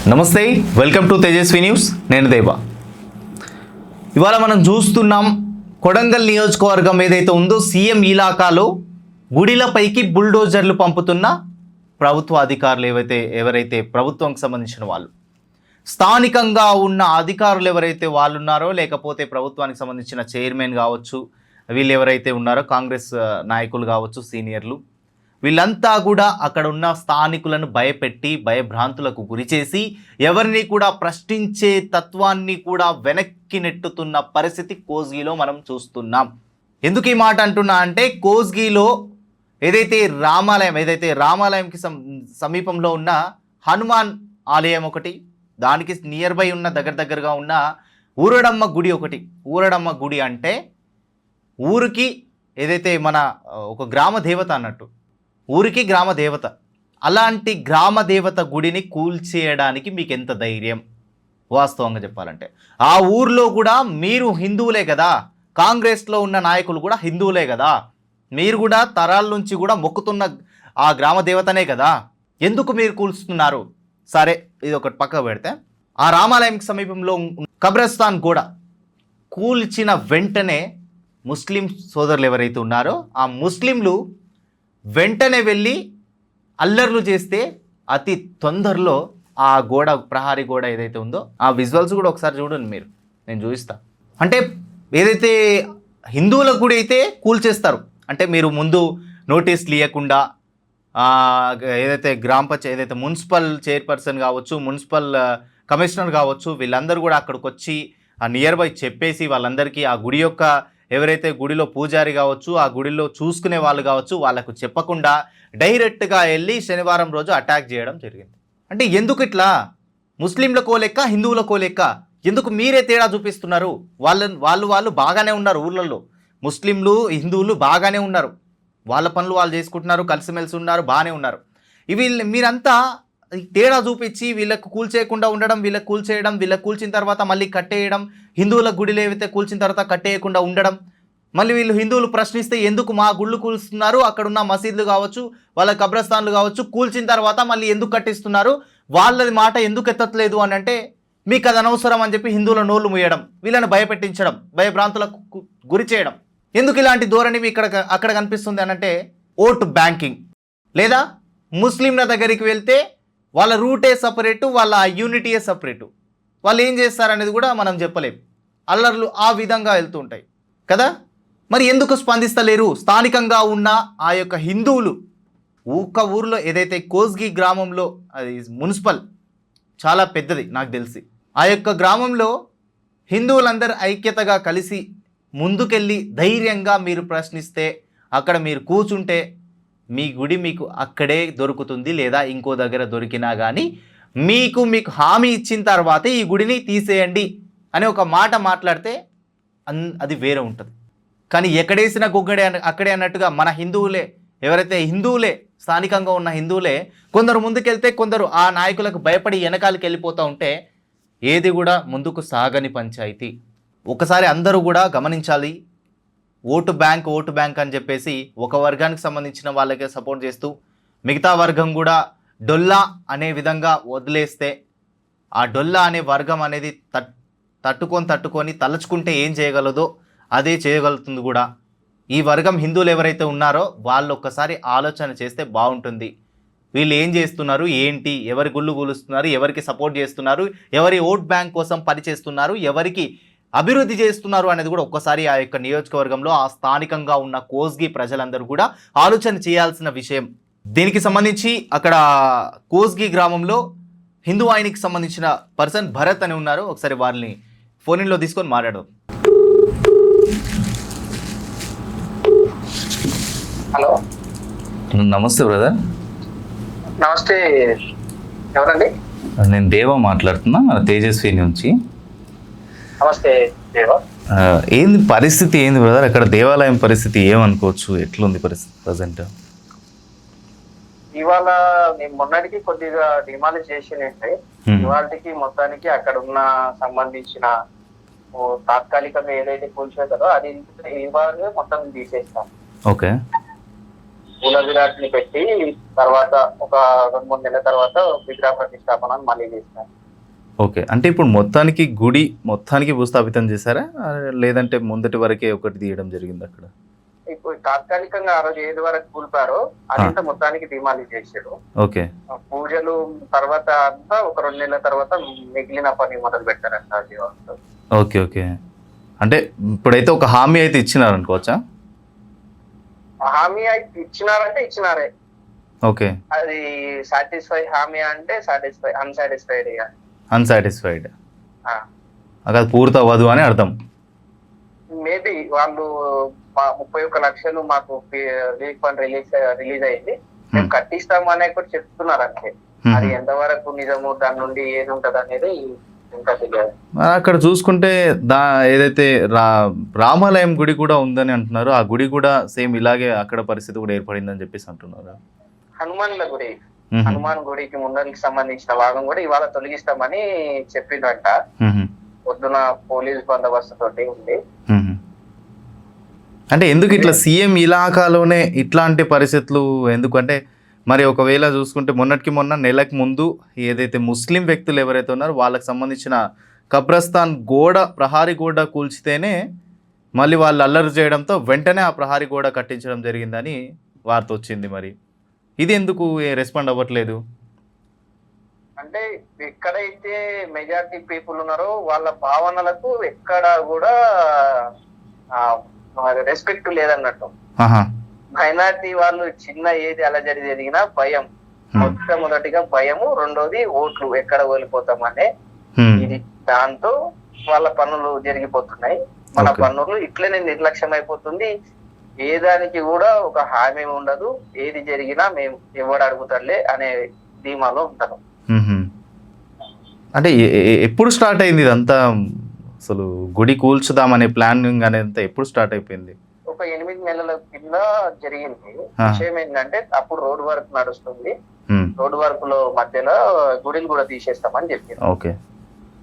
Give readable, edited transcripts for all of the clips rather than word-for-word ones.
నమస్తే, welcome to Tejaswi news. నేను దేవా. ఇవాళ మనం చూస్తున్నాం కొడంగల్ నియోజకవర్గం ఏదైతే ఉందో సీఎం ఇలాకాలో గుడిలపైకి బుల్డోజర్లు పంపుతున్న ప్రభుత్వ అధికారులు ఎవరైతే ప్రభుత్వంకి సంబంధించిన వాళ్ళు, స్థానికంగా ఉన్న అధికారులు ఎవరైతే వాళ్ళు ఉన్నారో, లేకపోతే ప్రభుత్వానికి సంబంధించిన చైర్మన్ కావచ్చు, వీళ్ళు ఎవరైతే ఉన్నారో కాంగ్రెస్ నాయకులు కావచ్చు, సీనియర్లు, వీళ్ళంతా కూడా అక్కడ ఉన్న స్థానికులను భయపెట్టి భయభ్రాంతులకు గురిచేసి ఎవరిని కూడా ప్రశ్నించే తత్వాన్ని కూడా వెనక్కి నెట్టుతున్న పరిస్థితి కోస్గిలో మనం చూస్తున్నాం. ఎందుకు ఈ మాట అంటున్నా అంటే, కోస్గిలో ఏదైతే రామాలయంకి సమీపంలో ఉన్న హనుమాన్ ఆలయం ఒకటి, దానికి నియర్ బై ఉన్న దగ్గరగా ఉన్న ఊరడమ్మ గుడి ఒకటి. ఊరడమ్మ గుడి అంటే ఊరికి ఏదైతే మన ఒక గ్రామ దేవత అన్నట్టు, ఊరికి గ్రామ దేవత. అలాంటి గ్రామ దేవత గుడిని కూల్చేయడానికి మీకు ఎంత ధైర్యం? వాస్తవంగా చెప్పాలంటే ఆ ఊర్లో కూడా మీరు హిందువులే కదా, కాంగ్రెస్లో ఉన్న నాయకులు కూడా హిందువులే కదా, మీరు కూడా తరాల నుంచి కూడా మొక్కుతున్న ఆ గ్రామ దేవతనే కదా, ఎందుకు మీరు కూల్స్తున్నారు? సరే, ఇది ఒకటి పక్కకు పెడితే, ఆ రామాలయంకి సమీపంలో కబ్రస్థాన్ కూడా కూల్చిన వెంటనే ముస్లిం సోదరులు ఎవరైతే ఉన్నారో ఆ ముస్లింలు వెంటనే వెళ్ళి అల్లర్లు చేస్తే అతి తొందరలో ఆ గోడ, ప్రహారీ గోడ ఏదైతే ఉందో ఆ విజువల్స్ కూడా ఒకసారి చూడండి మీరు, నేను చూపిస్తా. అంటే ఏదైతే హిందువులకు కూడా అయితే కూల్చేస్తారు అంటే, మీరు ముందు నోటీసులు ఇవ్వకుండా ఏదైతే ఏదైతే మున్సిపల్ చైర్పర్సన్ కావచ్చు, మున్సిపల్ కమిషనర్ కావచ్చు, వీళ్ళందరూ కూడా అక్కడికి వచ్చి ఆ నియర్ బై చెప్పేసి వాళ్ళందరికీ ఆ గుడి యొక్క ఎవరైతే గుడిలో పూజారి కావచ్చు, ఆ గుడిలో చూసుకునే వాళ్ళు కావచ్చు, వాళ్ళకు చెప్పకుండా డైరెక్ట్గా వెళ్ళి శనివారం రోజు అటాక్ చేయడం జరిగింది. అంటే ఎందుకు ఇట్లా? ముస్లింలకో లెక్క, హిందువులకో లెక్క, ఎందుకు మీరే తేడా చూపిస్తున్నారు? వాళ్ళు బాగానే ఉన్నారు ఊళ్ళల్లో, ముస్లింలు హిందువులు బాగానే ఉన్నారు, వాళ్ళ పనులు వాళ్ళు చేసుకుంటున్నారు, కలిసిమెలిసి ఉన్నారు, బాగానే ఉన్నారు. మీరంతా తేడా చూపించి వీళ్ళకు కూల్చేయకుండా ఉండడం, వీళ్ళకి కూల్చేయడం, వీళ్ళకి కూల్చిన తర్వాత మళ్ళీ కట్టేయడం, హిందువుల గుడిలో ఏవైతే కూల్చిన తర్వాత కట్టేయకుండా ఉండడం, మళ్ళీ వీళ్ళు హిందువులు ప్రశ్నిస్తే ఎందుకు మా గుళ్ళు కూల్స్తున్నారు, అక్కడున్న మసీదులు కావచ్చు, వాళ్ళ కబ్రస్థాన్లు కావచ్చు, కూల్చిన తర్వాత మళ్ళీ ఎందుకు కట్టిస్తున్నారు, వాళ్ళది మాట ఎందుకు ఎత్తట్లేదు అని అంటే మీకు అది అనవసరం అని చెప్పి హిందువుల నోళ్ళు మూయడం, వీళ్ళని భయపెట్టించడం, భయభ్రాంతులకు గురి చేయడం. ఎందుకు ఇలాంటి ధోరణి అక్కడ కనిపిస్తుంది అని అంటే, ఓటు బ్యాంకింగ్, లేదా ముస్లింల దగ్గరికి వెళ్తే వాళ్ళ రూటే సపరేటు, వాళ్ళ యూనిటీయే సపరేటు, వాళ్ళు ఏం చేస్తారనేది కూడా మనం చెప్పలేం. అల్లర్లు ఆ విధంగా వెళ్తూ ఉంటాయి కదా. మరి ఎందుకు స్పందిస్తలేరు స్థానికంగా ఉన్న ఆ యొక్క హిందువులు? ఒక్క ఊరిలో ఏదైతే కోస్గి గ్రామంలో, అది మున్సిపల్ చాలా పెద్దది నాకు తెలిసి, ఆ యొక్క గ్రామంలో హిందువులందరూ ఐక్యతగా కలిసి ముందుకెళ్ళి ధైర్యంగా మీరు ప్రశ్నిస్తే, అక్కడ మీరు కూర్చుంటే మీ గుడి మీకు అక్కడే దొరుకుతుంది, లేదా ఇంకో దగ్గర దొరికినా కానీ మీకు హామీ ఇచ్చిన తర్వాతే ఈ గుడిని తీసేయండి అనే ఒక మాట మాట్లాడితే అది వేరే ఉంటుంది. కానీ ఎక్కడేసిన గుగ్గడే అక్కడే అన్నట్టుగా మన హిందువులే, ఎవరైతే హిందువులే, స్థానికంగా ఉన్న హిందువులే కొందరు ముందుకెళ్తే కొందరు ఆ నాయకులకు భయపడి వెనకాలకి వెళ్ళిపోతూ ఉంటే ఏది కూడా ముందుకు సాగని పంచాయతీ. ఒకసారి అందరూ కూడా గమనించాలి. ఓటు బ్యాంక్ అని చెప్పేసి ఒక వర్గానికి సంబంధించిన వాళ్ళకే సపోర్ట్ చేస్తూ మిగతా వర్గం కూడా డొల్లా అనే విధంగా వదిలేస్తే, ఆ డొల్లా అనే వర్గం అనేది తట్టుకొని తలుచుకుంటే ఏం చేయగలదో అదే చేయగలుగుతుంది కూడా. ఈ వర్గం హిందువులు ఎవరైతే ఉన్నారో వాళ్ళు ఒక్కసారి ఆలోచన చేస్తే బాగుంటుంది. వీళ్ళు ఏం చేస్తున్నారు, ఏంటి, ఎవరి గుళ్ళు కూలుస్తున్నారు, ఎవరికి సపోర్ట్ చేస్తున్నారు, ఎవరి ఓట్ బ్యాంక్ కోసం పనిచేస్తున్నారు, ఎవరికి అభివృద్ధి చేస్తున్నారు అనేది కూడా ఒక్కసారి ఆ యొక్క నియోజకవర్గంలో ఆ స్థానికంగా ఉన్న కోస్గి ప్రజలందరూ కూడా ఆలోచన చేయాల్సిన విషయం. దీనికి సంబంధించి అక్కడ కోస్గి గ్రామంలో హిందూ వాహినికి సంబంధించిన పర్సన్ భరత్ అని ఉన్నారు. ఒకసారి వారిని ఫోన్లో తీసుకొని మాట్లాడదాం. హలో, నమస్తే బ్రదర్. నమస్తే, ఎవరండి? నేను దేవా మాట్లాడుతున్నా, తేజస్వి నుంచి. నమస్తే దేవా. ఏంది పరిస్థితి, ఏంది బ్రదర్ అక్కడ దేవాలయం పరిస్థితి ఏమనుకోవచ్చు, ఎట్లుంది పరిస్థితి ప్రజెంట్? ఇవాళ నేను మొన్నటికి కొద్దిగా డిమాలిష్ చేసినట్టే, ఇవాళకి మొత్తానికి అక్కడ ఉన్న సంబంధించిన తాత్కాలికంగా ఏదైతే కూల్చేదో అది ఇవాళ మొత్తం తీసేస్తాం. ఓకే. పూల విరాట్ని పెట్టి తర్వాత ఒక 2-3 నెలల తర్వాత విగ్రహ ప్రతిష్టాపన మళ్ళీ చేస్తారు. ఓకే, అంటే ఇప్పుడు మొత్తానికి గుడి మొత్తానికి భూస్థాపితం చేశారా, లేదంటే ముందటి వరకే ఒకటి తీయడం జరిగింది అక్కడ? ఇప్పుడు తాత్కాలికంగా ఆ రోజు ఏది వరకు కూల్పారో అదంతా మొత్తానికి డిమాలిష్ చేశారు. ఓకే, పూజలు తర్వాత అంతా ఒక 2 నెలల తర్వాత మిగిలిన పని మొదలు పెట్టారంట దేవాలయంలో. Okay, okay. అంటే ఇప్పుడైతే ఒక హామీ అయితే ఇచ్చినారు అనుకోవచ్చా? హామీ అయితే ఇచ్చినారంటే ఇచ్చినారే. ఓకే, అది సాటిస్ఫై హామీ అంటే సాటిస్ఫై, అన్సాటిస్ఫైడ్. అన్సాటిస్ఫైడ్, అది పూర్తి అవ్వదు అని అర్థం. మేబీ వాళ్ళు 31 లక్షలు మాకు రిలీఫ్ ఫండ్ రిలీజ్ అయింది, మేము కట్టిస్తాము అనే కూడా చెప్తున్నారు అంతే. అది ఎంతవరకు నిజము, దాని నుండి ఏది ఉంటది అనేది ఇంకా తెలియదు. అక్కడ చూసుకుంటే ఏదైతే రామాలయం గుడి కూడా ఉందని అంటున్నారు, ఆ గుడి కూడా సేమ్ ఇలాగే అక్కడ పరిస్థితి కూడా ఏర్పడిందని చెప్పేసి అంటున్నారు. హనుమాన్ల గుడి, హనుమాన్ గుడికి ముందరికి సంబంధించిన భాగం కూడా ఇవాళ తొలగిస్తామని చెప్పిందంట. పొద్దున పోలీస్ బందోబస్తు తోటి ఉంది. అంటే ఎందుకు ఇట్లా సీఎం ఇలాకాలోనే ఇట్లాంటి పరిస్థితులు ఎందుకంటే, మరి ఒకవేళ చూసుకుంటే మొన్నటికి మొన్న నెలకు ముందు ఏదైతే ముస్లిం వ్యక్తులు ఎవరైతే ఉన్నారో వాళ్ళకి సంబంధించిన కబ్రస్థాన్ ప్రహారీ గోడ కూల్చితేనే మళ్ళీ వాళ్ళు అల్లరి చేయడంతో వెంటనే ఆ ప్రహారీ గోడ కట్టించడం జరిగిందని వార్త వచ్చింది. మరి ఇది ఎందుకు రెస్పాండ్ అవ్వట్లేదు? అంటే ఎక్కడైతే మెజారిటీ పీపుల్ ఉన్నారో వాళ్ళ భావనలకు ఎక్కడ కూడా రెస్పెక్ట్ లేదన్నట్టు. మైనార్టీ వాళ్ళు చిన్న ఏది అలజడి జరిగినా భయం, మొట్టమొదటిగా భయము, రెండోది ఓట్లు ఎక్కడ ఓడిపోతామనే ఇది. దాంతో వాళ్ళ పనులు జరిగిపోతున్నాయి. మన పనులు ఇట్లనే నిర్లక్ష్యం అయిపోతుంది. ఏ దానికి కూడా ఒక హామీ ఉండదు, ఏది జరిగినా మేము ఎవడు అడుగుతారులే అనే ధీమాలో ఉంటారు. అంటే ఎప్పుడు స్టార్ట్ అయింది ఇదంతా? అసలు గుడి కూల్చుదామనే ప్లానింగ్ అనేది ఎప్పుడు స్టార్ట్ అయిపోయింది? ఒక 8 నెలల కింద జరిగింది. విషయం ఏంటంటే అప్పుడు రోడ్ వర్క్ నడుస్తుంది, రోడ్ వర్క్ లో మధ్యలో గుడిని కూడా తీసేస్తామని చెప్పింది. ఓకే,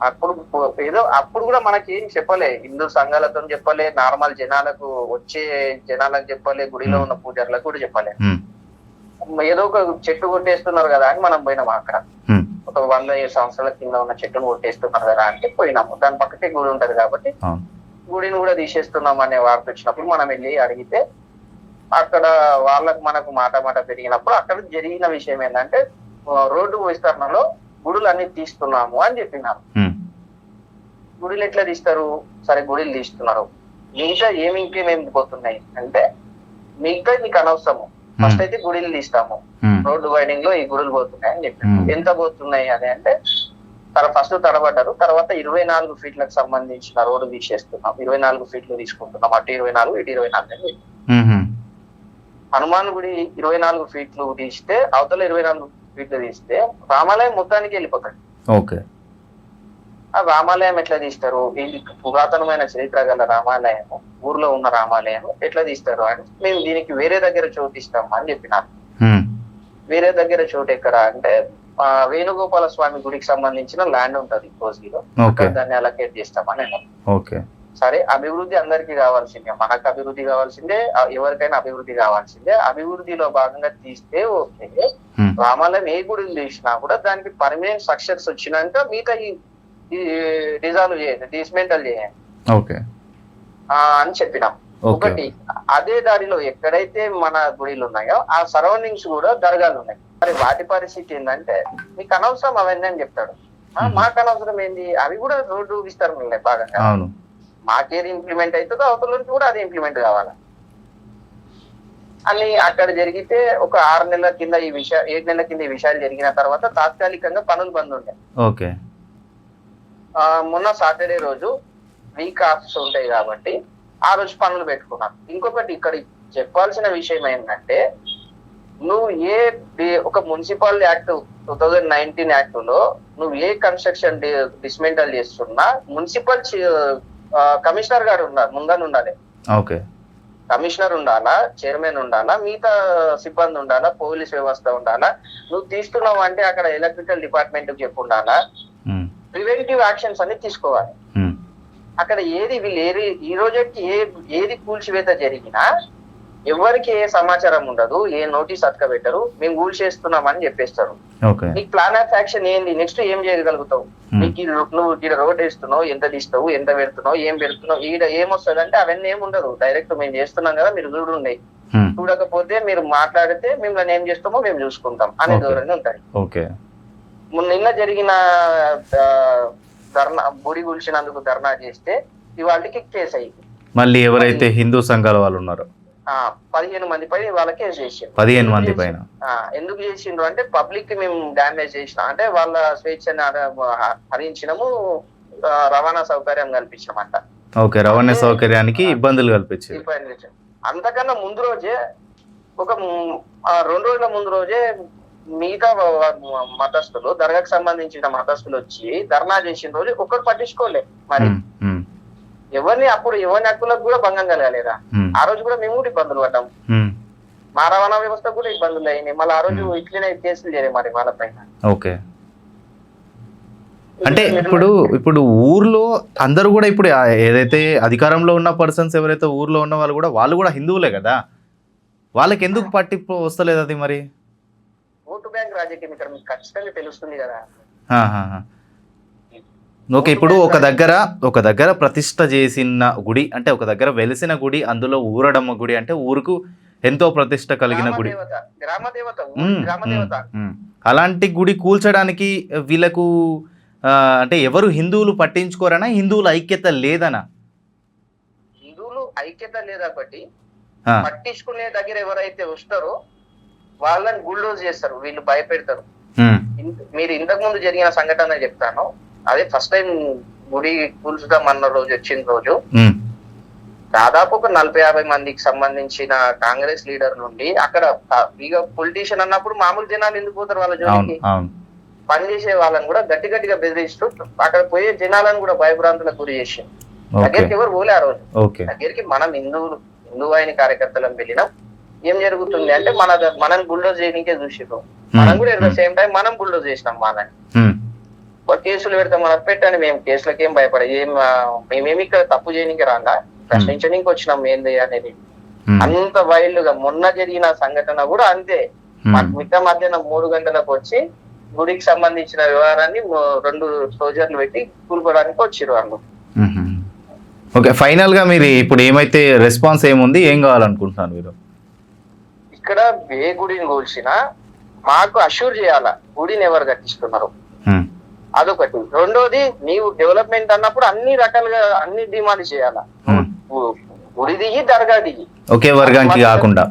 అప్పుడు కూడా మనకి ఏం చెప్పలే, హిందూ సంఘాలతో చెప్పలే, నార్మల్ జనాలకు వచ్చే జనాలకు చెప్పలే, గుడిలో ఉన్న పూజారులకు కూడా చెప్పలే. ఏదో ఒక చెట్టు కొట్టేస్తున్నారు కదా అని మనం పోయినాము. అక్కడ ఒక 100 సంవత్సరాల కింద ఉన్న చెట్టును కొట్టేస్తున్నారు కదా అంటే పోయినాము. దాని పక్కకే గుడి ఉంటది కాబట్టి గుడిని కూడా తీసేస్తున్నాం అనే వార్త వచ్చినప్పుడు మనం వెళ్ళి అడిగితే అక్కడ వాళ్ళకు మనకు మాట పెరిగినప్పుడు అక్కడ జరిగిన విషయం ఏంటంటే రోడ్డు విస్తరణలో గుడులు అన్ని తీస్తున్నాము అని చెప్పినారు. గుడిలు ఎట్లా తీస్తారు? సరే గుడిలు తీస్తున్నారు, మిగతా ఇంకేమేమి పోతున్నాయి అంటే మిగతా నీకు అనవసరము, ఫస్ట్ అయితే గుడిలు తీస్తాము, రోడ్డు వైడింగ్ లో ఈ గుడులు పోతున్నాయి అని చెప్పారు. ఎంత పోతున్నాయి అని అంటే ఫస్ట్ తడబడ్డారు, తర్వాత 24 ఫీట్లకు సంబంధించిన రోడ్డు తీసేస్తున్నాం, 24 ఫీట్లు తీసుకుంటున్నాం, అటు 24 ఇటు 24 అని. హనుమాన్ గుడి 24 ఫీట్లు తీస్తే అవతల 24 ఫీట్లు తీస్తే రామాలయం మొత్తానికి వెళ్ళిపోతాడు. ఓకే, ఆ రామాలయం ఎట్లా తీస్తారు? ఇది పురాతనమైన చరిత్ర గల రామాలయం, ఊర్లో ఉన్న రామాలయం ఎట్లా తీస్తారు అని మేము దీనికి వేరే దగ్గర చోటు ఇస్తాం అని చెప్పినారు. వేరే దగ్గర చోటు ఎక్కడ అంటే వేణుగోపాల స్వామి గుడికి సంబంధించిన ల్యాండ్ ఉంటది కోసిలో, దాన్ని అలకేట్ చేస్తామని. ఓకే, సరే అభివృద్ధి అందరికీ కావాల్సిందే, మనకు అభివృద్ధి కావాల్సిందే, ఎవరికైనా అభివృద్ధి కావాల్సిందే. అభివృద్ధిలో భాగంగా తీస్తే ఓకే, రామాలయం ఏ గుడిని తీసినా కూడా దానికి పర్మనెంట్ స్ట్రక్చర్స్ వచ్చినాక మిగతా డిజాల్వ్ చేయండి, డిస్మెంటల్ చేయండి అని చెప్పినాం. ఒకటి అదే దారిలో ఎక్కడైతే మన గుడిలు ఉన్నాయో ఆ సరౌండింగ్స్ కూడా దర్గాలు ఉన్నాయి. మరి వాటి పరిస్థితి ఏంటంటే మీకు అనవసరం అవన్నీ అని చెప్తాడు. మాకు అనవసరం ఏంది, అవి కూడా రోడ్డు విస్తరణలే భాగంగా. మాకేది ఇంప్లిమెంట్ అవుతుందో అవతలకి కూడా అది ఇంప్లిమెంట్ కావాలి అని అక్కడ జరిగితే ఒక 6 నెలల కింద 7 నెలల కింద ఈ విషయాలు జరిగిన తర్వాత తాత్కాలికంగా పనులు బంద్ ఉండే. ఓకే, మొన్న సాటర్డే రోజు వీక్ ఆఫ్స్ ఉంటాయి కాబట్టి ఆ రోజు పనులు పెట్టుకున్నాను. ఇంకొకటి ఇక్కడ చెప్పాల్సిన విషయం ఏంటంటే నువ్వు ఒక మున్సిపల్ యాక్ట్ 2019 యాక్ట్ లో నువ్వు ఏ కన్స్ట్రక్షన్ డిస్మెంటల్ చేస్తున్నా మున్సిపల్ కమిషనర్ గారు ఉండాలి. ఓకే, కమిషనర్ ఉండాలా, చైర్మన్ ఉండాలా, మిగతా సిబ్బంది ఉండాలా, పోలీస్ వ్యవస్థ ఉండాలా. నువ్వు తీస్తున్నావు అంటే అక్కడ ఎలక్ట్రికల్ డిపార్ట్మెంట్ కి చెప్పు ఉండాలా, ప్రివెంటివ్ యాక్షన్స్ అన్ని తీసుకోవాలి. అక్కడ వీళ్ళు ఈ రోజుకి ఏది కూల్చివేత జరిగినా ఎవరికి ఏ సమాచారం ఉండదు, ఏ నోటీస్ అతక పెట్టరు, మేము కూల్చేస్తున్నామని చెప్పేస్తారు. ఓకే. నీకు ప్లాన్ ఆఫ్ యాక్షన్ ఏంది, నెక్స్ట్ ఏం చేయగలుగుతావు? నీకు నువ్వు ఇక్కడ రోడ్ వేస్తున్నావు, ఎంత తీస్తావు, ఎంత పెడుతున్నావు, ఏం పెడుతున్నావు, ఈడ ఏమొస్తుంది అంటే అవన్నీ ఏమి ఉండదు. డైరెక్ట్ మేము చేస్తున్నాం కదా, మీరు చూడుండే, చూడకపోతే మీరు మాట్లాడితే మిమ్మల్ని ఏం చేస్తామో మేము చూసుకుంటాం అనే ధోరణి ఉంటాయి. నిన్న జరిగిన ధర్నా, గుడి కూల్చినందుకు ధర్నా చేస్తే ఇవాళకి కేసు అయింది. మళ్ళీ ఎవరైతే హిందూ సంఘాల వాళ్ళు ఉన్నారో 15 మంది పై వాళ్ళ కేసు చేసిండ్రు. 15 మంది పైన ఎందుకు చేసిండ్రు అంటే పబ్లిక్ కి మేము డ్యామేజ్ చేసిన, అంటే వాళ్ళ స్వేచ్ఛని హరించినము, రవాణా సౌకర్యం కల్పించామంట. ఓకే, రవాణా సౌకర్యానికి ఇబ్బందులు కల్పించారు. అంతకన్నా ముందు రోజే, ఒక 2 రోజుల ముందు రోజే మిగతా మతస్థులు, దర్గాకు సంబంధించిన మతస్థులు వచ్చి ధర్నా చేసిన రోజు ఒక్కరు పట్టించుకోలే. మరి ఎవరిని హక్కులకు కూడా భంగం కలగలేదా? ఆ రోజు కూడా మేము కూడా ఇబ్బందులు పడ్డాం, మా రవాణా వ్యవస్థ కూడా ఇబ్బందులు అయినాయి. మళ్ళీ ఆ రోజు ఇట్లనే కేసులు చేయలేదు మరి వాళ్ళ పైన. ఓకే, అంటే ఇప్పుడు ఊర్లో అందరూ కూడా ఇప్పుడు ఏదైతే అధికారంలో ఉన్న పర్సన్స్ ఎవరైతే ఊర్లో ఉన్న వాళ్ళు కూడా హిందువులే కదా, వాళ్ళకి ఎందుకు పట్టింపు వస్తలేదు అది? మరి ఓటు బ్యాంక్ రాజకీయం ఇక్కడ మీకు ఖచ్చితంగా తెలుస్తుంది కదా. ఓకే, ఇప్పుడు ఒక దగ్గర ప్రతిష్ట చేసిన గుడి అంటే ఒక దగ్గర వెలిసిన గుడి, అందులో ఊరడమ్మ గుడి అంటే ఊరుకు ఎంతో ప్రతిష్ట కలిగిన గుడి, అలాంటి గుడి కూల్చడానికి వీళ్ళకు అంటే ఎవరు హిందువులు పట్టించుకోరనా, హిందువుల ఐక్యత లేదనా? హిందువులు ఐక్యత లేదా బట్టి పట్టించుకునే దగ్గర ఎవరైతే వస్తారో వాళ్ళని గుల్డోజ్ చేస్తారు, వీళ్ళు భయపెడతారు. మీరు ఇంతకు ముందు జరిగిన సంఘటన చెప్తాను. అదే ఫస్ట్ టైం గుడి కూల్చుదాం అన్న రోజు వచ్చిన రోజు దాదాపు ఒక 40-50 మందికి సంబంధించిన కాంగ్రెస్ లీడర్ నుండి, అక్కడ ఇక పొలిటీషియన్ అన్నప్పుడు మామూలు జనాలు ఎందుకు పోతారు వాళ్ళ జోలికి, పనిచేసే వాళ్ళని కూడా గట్టిగా బెదిరిస్తూ అక్కడ పోయే జనాలను కూడా భయభ్రాంతులకు గురి చేసి దగ్గరికి ఎవరు పోలే. ఆ రోజు దగ్గరికి మనం హిందూ అయిన కార్యకర్తలను వెళ్ళినాం. ఏం జరుగుతుంది అంటే మనం బుల్డోజ్ చేయడానికే చూసినాం, మనం కూడా ఎట్ ద సేమ్ టైం మనం బుల్డోజ్ చేసినాం. వాళ్ళని కేసులు పెడతాం, మనం పెట్టండి, మేము కేసులకి ఏం భయపడే, మేమేమి ఇక్కడ తప్పు చేయడానికి రాగా ప్రశ్నించడానికి వచ్చినాం ఏంది అనేది. అంత వైల్డ్ గా మొన్న జరిగిన సంఘటన కూడా అంతే. మిట్ట మధ్యాహ్నం 3 గంటలకు వచ్చి గుడికి సంబంధించిన వ్యవహారాన్ని 2 సోల్జర్లు పెట్టి కూలుకోవడానికి వచ్చారు వాళ్ళు. ఓకే, ఫైనల్ గా మీరు ఇప్పుడు ఏమైతే రెస్పాన్స్ ఏముంది, ఏం కావాలనుకుంటున్నారు మీరు? ఇక్కడ ఏ గుడిని కూల్చినా మాకు అష్యూర్ చేయాలా గుడిని ఎవరు కట్టిస్తున్నారు, అదొకటి. రెండోది, నీవు డెవలప్మెంట్ అన్నప్పుడు అన్ని రకాలుగా అన్ని డిమాండ్ చేయాలా, గుడి దిగి దర్గా దిగి ఒకే వర్గానికి కాకుండా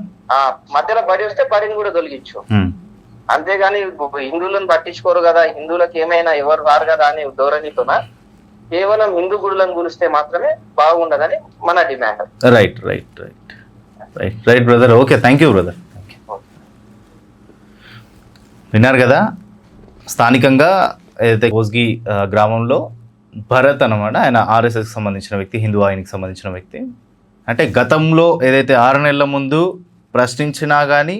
మధ్యలో బడి వస్తే బడిని కూడా తొలగించు. అంతేగాని హిందువులను పట్టించుకోరు కదా, హిందువులకు ఏమైనా ఎవరు రారు కదా అనే ధోరణితోన కేవలం హిందూ గుడులను గురిస్తే మాత్రమే బాగుండదని మన demand. Right right right right right brother. Okay, thank you brother. విన్నారు కదా, స్థానికంగా ఏదైతే కోస్గి గ్రామంలో భరత్ అనమాట, ఆయన ఆర్ఎస్ఎస్కి సంబంధించిన వ్యక్తి, హిందూ ఆయనకి సంబంధించిన వ్యక్తి. అంటే గతంలో ఏదైతే 6 నెలల ముందు ప్రశ్నించినా కానీ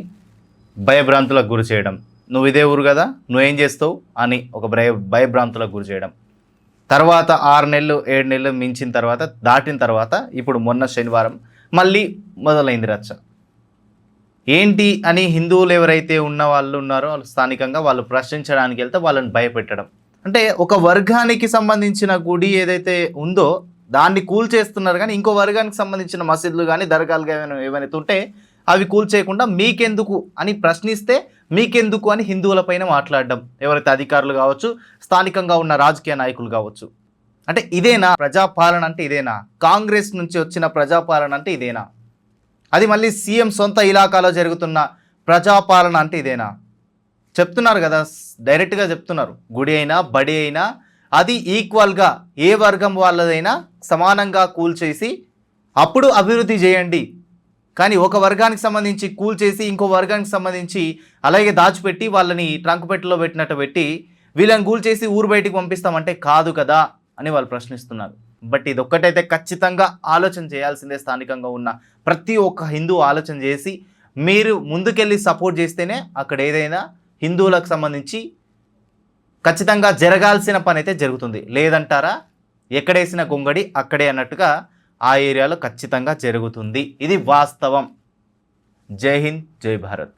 భయభ్రాంతులకు గురి చేయడం, నువ్వు ఇదే ఊరు కదా, నువ్వేం చేస్తావు అని ఒక భయభ్రాంతులకు గురి చేయడం. తర్వాత 6 నెలలు 7 నెలలు మించిన తర్వాత, దాటిన తర్వాత ఇప్పుడు మొన్న శనివారం మళ్ళీ మొదలైంది రచ్చ. ఏంటి అని హిందువులు ఎవరైతే ఉన్న వాళ్ళు ఉన్నారో వాళ్ళు స్థానికంగా వాళ్ళు ప్రశ్నించడానికి వెళ్తే వాళ్ళని భయపెట్టడం. అంటే ఒక వర్గానికి సంబంధించిన గుడి ఏదైతే ఉందో దాన్ని కూల్చేస్తున్నారు, కానీ ఇంకో వర్గానికి సంబంధించిన మసీదులు కానీ దర్గాలు కానీ ఏమైనా ఉంటే అవి కూల్చేయకుండా మీకెందుకు అని ప్రశ్నిస్తే మీకెందుకు అని హిందువులపైన మాట్లాడడం, ఎవరైతే అధికారులు కావచ్చు, స్థానికంగా ఉన్న రాజకీయ నాయకులు కావచ్చు. అంటే ఇదేనా ప్రజాపాలన? అంటే ఇదేనా కాంగ్రెస్ నుంచి వచ్చిన ప్రజాపాలన? అంటే ఇదేనా? అది మళ్ళీ సీఎం సొంత ఇలాకాలో జరుగుతున్న ప్రజాపాలన అంటే ఇదేనా? చెప్తున్నారు కదా, డైరెక్ట్గా చెప్తున్నారు, గుడి అయినా బడి అయినా అది ఈక్వల్గా ఏ వర్గం వాళ్ళదైనా సమానంగా కూల్చేసి అప్పుడు అభివృద్ధి చేయండి. కానీ ఒక వర్గానికి సంబంధించి కూల్చేసి ఇంకో వర్గానికి సంబంధించి అలాగే దాచిపెట్టి వాళ్ళని ట్రంక్ పెట్టెలో పెట్టినట్టు పెట్టి వీళ్ళని కూల్చేసి ఊరు బయటికి పంపిస్తామంటే కాదు కదా అని వాళ్ళు ప్రశ్నిస్తున్నారు. బట్ ఇది ఒక్కటైతే ఖచ్చితంగా ఆలోచన చేయాల్సిందే. స్థానికంగా ఉన్న ప్రతి ఒక్క హిందూ ఆలోచన చేసి మీరు ముందుకెళ్ళి సపోర్ట్ చేస్తేనే అక్కడ ఏదైనా హిందువులకు సంబంధించి ఖచ్చితంగా జరగాల్సిన పని అయితే జరుగుతుంది. లేదంటారా ఎక్కడేసిన గొంగడి అక్కడే అన్నట్టుగా ఆ ఏరియాలో ఖచ్చితంగా జరుగుతుంది. ఇది వాస్తవం. జై హింద్, జై భారత్.